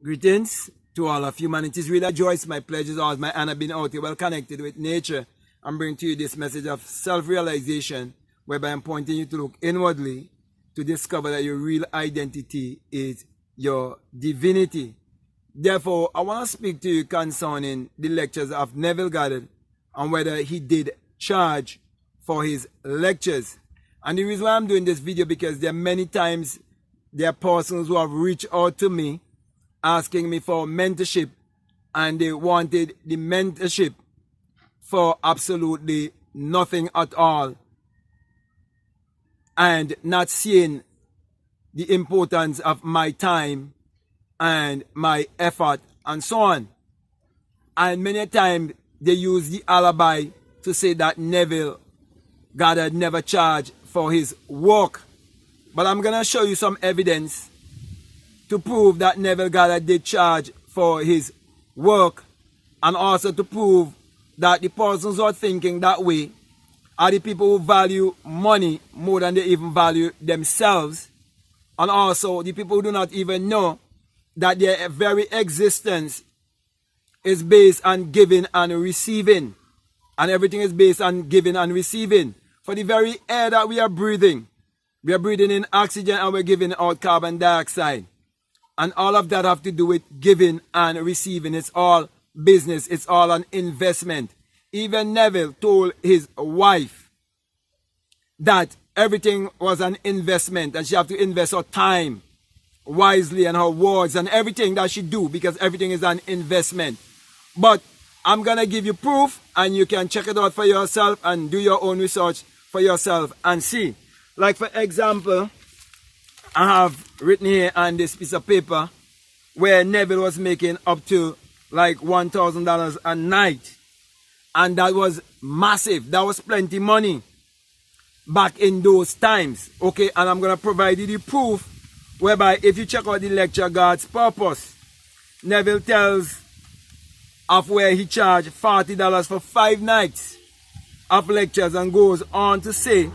Greetings to all of humanity. It's really a joy, it's my pleasure, it's always my honor being out here, well connected with nature. I'm bringing to you this message of self-realization, whereby I'm pointing you to look inwardly to discover that your real identity is your divinity. Therefore, I want to speak to you concerning the lectures of Neville Goddard and whether he did charge for his lectures. And the reason why I'm doing this video, because there are many times there are persons who have reached out to me asking me for mentorship, and they wanted the mentorship for absolutely nothing at all, and not seeing the importance of my time and my effort and so on. And many times they use the alibi to say that Neville Goddard never charged for his work. But I'm going to show you some evidence to prove that Neville Goddard did charge for his work, and also to prove that the persons who are thinking that way are the people who value money more than they even value themselves, and also the people who do not even know that their very existence is based on giving and receiving, and everything is based on giving and receiving. For the very air that we are breathing in oxygen and we're giving out carbon dioxide. And all of that have to do with giving and receiving. It's all business. It's all an investment. Even Neville told his wife that everything was an investment, and she have to invest her time wisely and her words and everything that she do, because everything is an investment. But I'm going to give you proof, and you can check it out for yourself and do your own research for yourself and see. Like, for example, I have written here on this piece of paper where Neville was making up to like $1,000 a night. And that was massive. That was plenty money back in those times. Okay, and I'm going to provide you the proof whereby if you check out the lecture God's Purpose, Neville tells of where he charged $40 for 5 nights of lectures, and goes on to say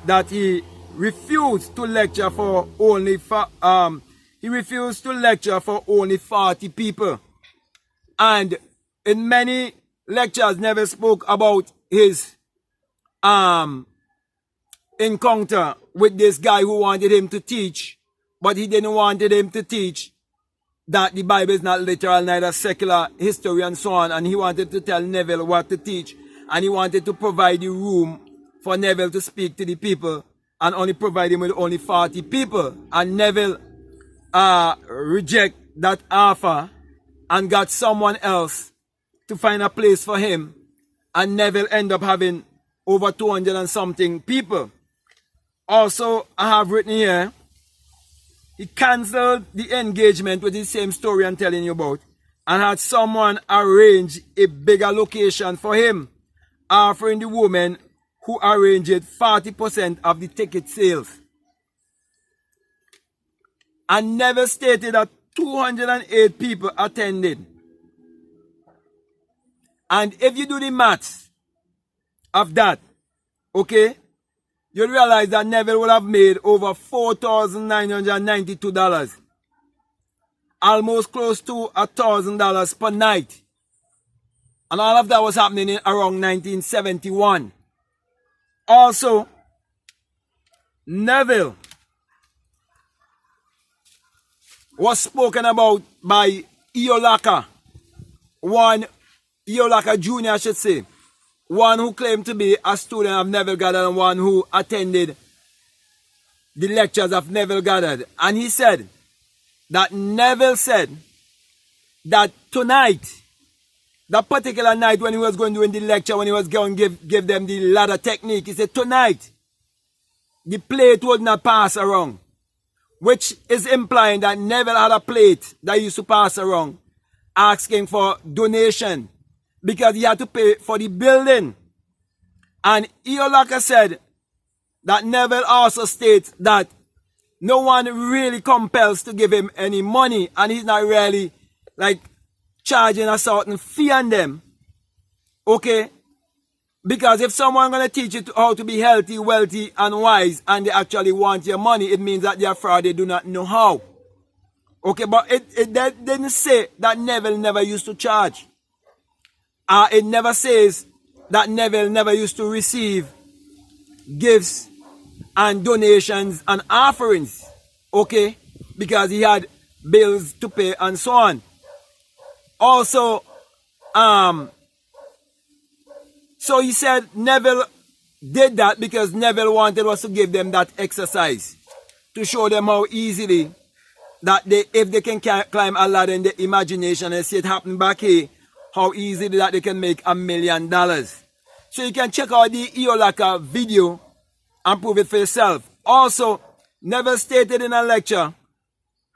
that he refused to lecture for only 40 people. And in many lectures, Neville spoke about his encounter with this guy who wanted him to teach, but he didn't want him to teach that the Bible is not literal, neither secular history and so on. And he wanted to tell Neville what to teach, and he wanted to provide the room for Neville to speak to the people, and only provide him with only 40 people. And Neville reject that offer and got someone else to find a place for him. And Neville end up having over 200 and something people. Also, I have written here, he cancelled the engagement with the same story I'm telling you about, and had someone arrange a bigger location for him, offering the woman who arranged 40% of the ticket sales. And Neville stated that 208 people attended. And if you do the maths of that, okay, you'll realize that Neville would have made over $4,992. Almost close to $1,000 per night. And all of that was happening in around 1971. Also, Neville was spoken about by Youarecreators, Youarecreators Jr., I should say, one who claimed to be a student of Neville Goddard and one who attended the lectures of Neville Goddard. And he said that Neville said that tonight, that particular night when he was going to do the lecture, when he was going to give them the ladder technique, he said tonight the plate would not pass around, which is implying that Neville had a plate that he used to pass around asking for donation because he had to pay for the building. And Youarecreators said that Neville also states that no one really compels to give him any money, and he's not really like charging a certain fee on them, okay? Because if someone gonna teach you how to be healthy, wealthy, and wise, and they actually want your money, it means that they are fraud, they do not know how. Okay, but it didn't say that Neville never used to charge. It never says that Neville never used to receive gifts and donations and offerings. Okay, because he had bills to pay and so on. Also, so he said Neville did that because Neville wanted us to give them that exercise to show them how easily that if they can climb a ladder in their imagination and see it happen back here, how easily that they can make $1 million. So you can check out the Youarecreators video and prove it for yourself. Also, Neville stated in a lecture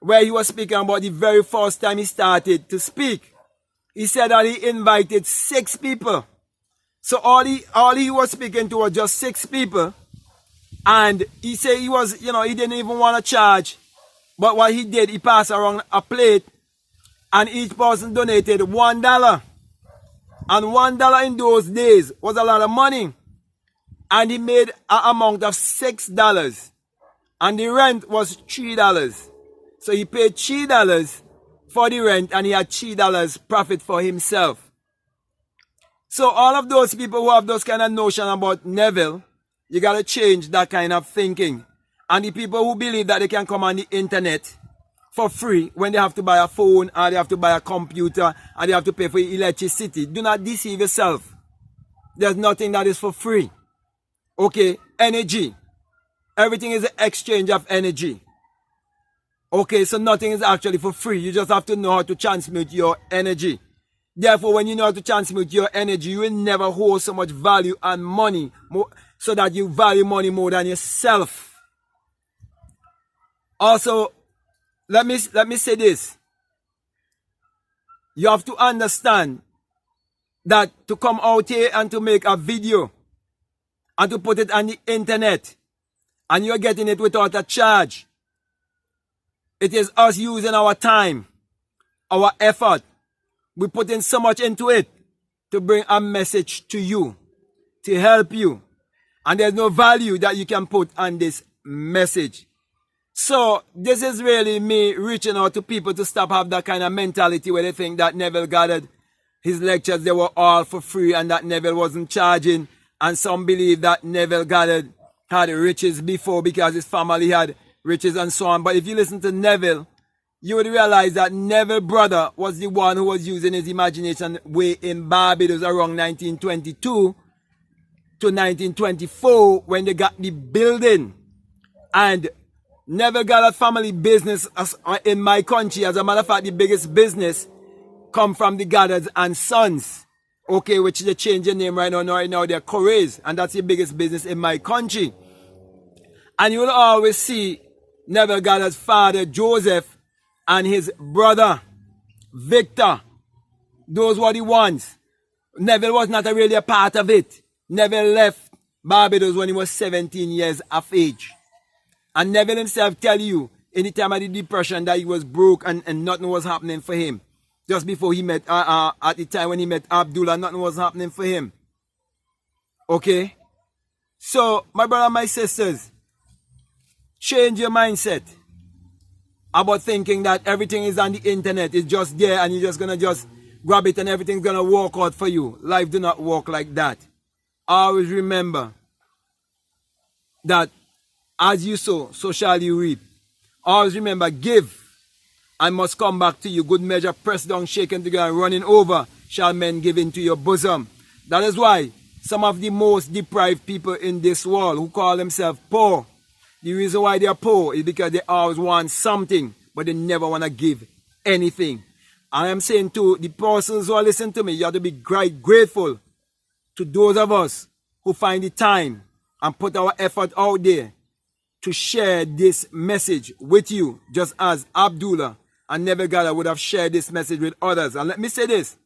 where he was speaking about the very first time he started to speak. He said that he invited 6 people. So all he was speaking to was just 6 people. And he said he was, you know, he didn't even want to charge. But what he did, he passed around a plate and each person donated $1. And $1 in those days was a lot of money. And he made an amount of $6. And the rent was $3. So he paid $3 for the rent and he had $3 profit for himself. So all of those people who have those kind of notion about Neville, you got to change that kind of thinking. And the people who believe that they can come on the internet for free when they have to buy a phone or they have to buy a computer or they have to pay for electricity, do not deceive yourself. There's nothing that is for free. Okay, energy. Everything is an exchange of energy. Okay, so nothing is actually for free. You just have to know how to transmute your energy. Therefore, when you know how to transmute your energy, you will never hold so much value and money so that you value money more than yourself. Also, let me say this. You have to understand that to come out here and to make a video and to put it on the internet and you're getting it without a charge, it is us using our time, our effort. We put in so much into it to bring a message to you, to help you. And there's no value that you can put on this message. So this is really me reaching out to people to stop have that kind of mentality where they think that Neville Goddard, his lectures, they were all for free and that Neville wasn't charging. And some believe that Neville Goddard had riches before because his family had riches and so on. But if you listen to Neville, you would realize that Neville's brother was the one who was using his imagination way in Barbados around 1922 to 1924 when they got the building. And Neville Goddard family business in my country, as a matter of fact, the biggest business come from the Goddards and Sons. Okay, which they change their name right now. Right now they're Correas, and that's the biggest business in my country. And you will always see Neville Goddard's father, Joseph, and his brother, Victor. Those were the ones. Neville was not really a part of it. Neville left Barbados when he was 17 years of age. And Neville himself tell you, in the time of the Depression, that he was broke and nothing was happening for him. Just before he met, at the time when he met Abdullah, nothing was happening for him. Okay? So, my brother and my sisters, change your mindset about thinking that everything is on the internet, it's just there and you're just gonna just grab it and everything's gonna work out for you. Life do not work like that. Always remember that as you sow, so shall you reap. Always remember, give and must come back to you. Good measure, pressed down, shaken together, and running over, shall men give into your bosom. That is why some of the most deprived people in this world who call themselves poor, the reason why they are poor is because they always want something, but they never want to give anything. And I'm saying to the persons who are listening to me, you have to be grateful to those of us who find the time and put our effort out there to share this message with you, just as Abdullah and Neville Goddard would have shared this message with others. And let me say this.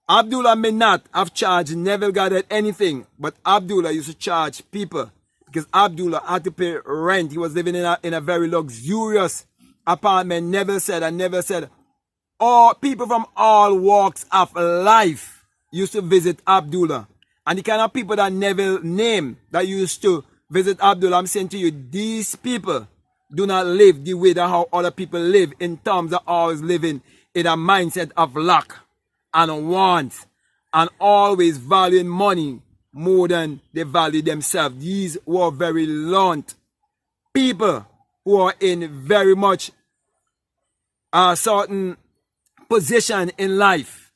Abdullah may not have charged Neville Goddard anything, but Abdullah used to charge people because Abdullah had to pay rent. He was living in a very luxurious apartment. Neville said, all people from all walks of life used to visit Abdullah. And the kind of people that Neville named that used to visit Abdullah, I'm saying to you, these people do not live the way that how other people live, in terms of always living in a mindset of lack and want, and always valuing money more than they value themselves. These were very learned people who are in very much a certain position in life,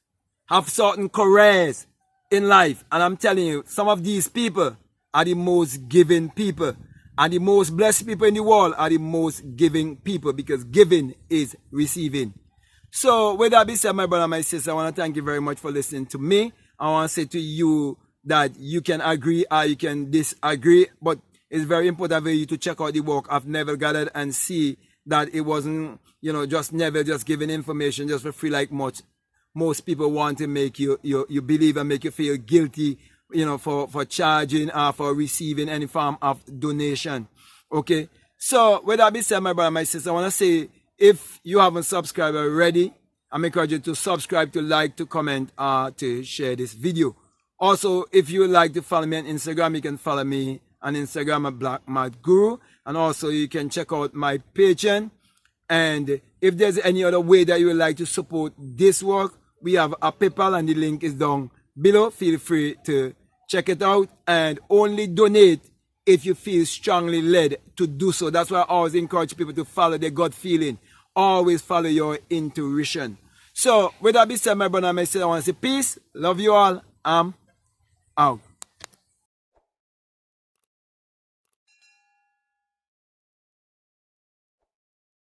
have certain careers in life. And I'm telling you, some of these people are the most giving people. And the most blessed people in the world are the most giving people, because giving is receiving. So with that being said, my brother, my sister, I want to thank you very much for listening to me. I want to say to you that you can agree or you can disagree, but it's very important for you to check out the work of Neville Goddard and see that it wasn't, just Neville just giving information just for free like most people want to make you believe and make you feel guilty, for charging or for receiving any form of donation. Okay. So with that being said, my brother, my sister, I want to say, if you haven't subscribed already, I'm encouraging you to subscribe, to like, to comment, to share this video. Also, if you would like to follow me on Instagram, you can follow me on Instagram at Black Mad Guru. And also you can check out my Patreon. And if there's any other way that you would like to support this work, we have a PayPal and the link is down below. Feel free to check it out, and only donate if you feel strongly led to do so. That's why I always encourage people to follow their gut feeling. Always follow your intuition. So with that being said, my brother and my sister, I want to say peace. Love you all. I'm out.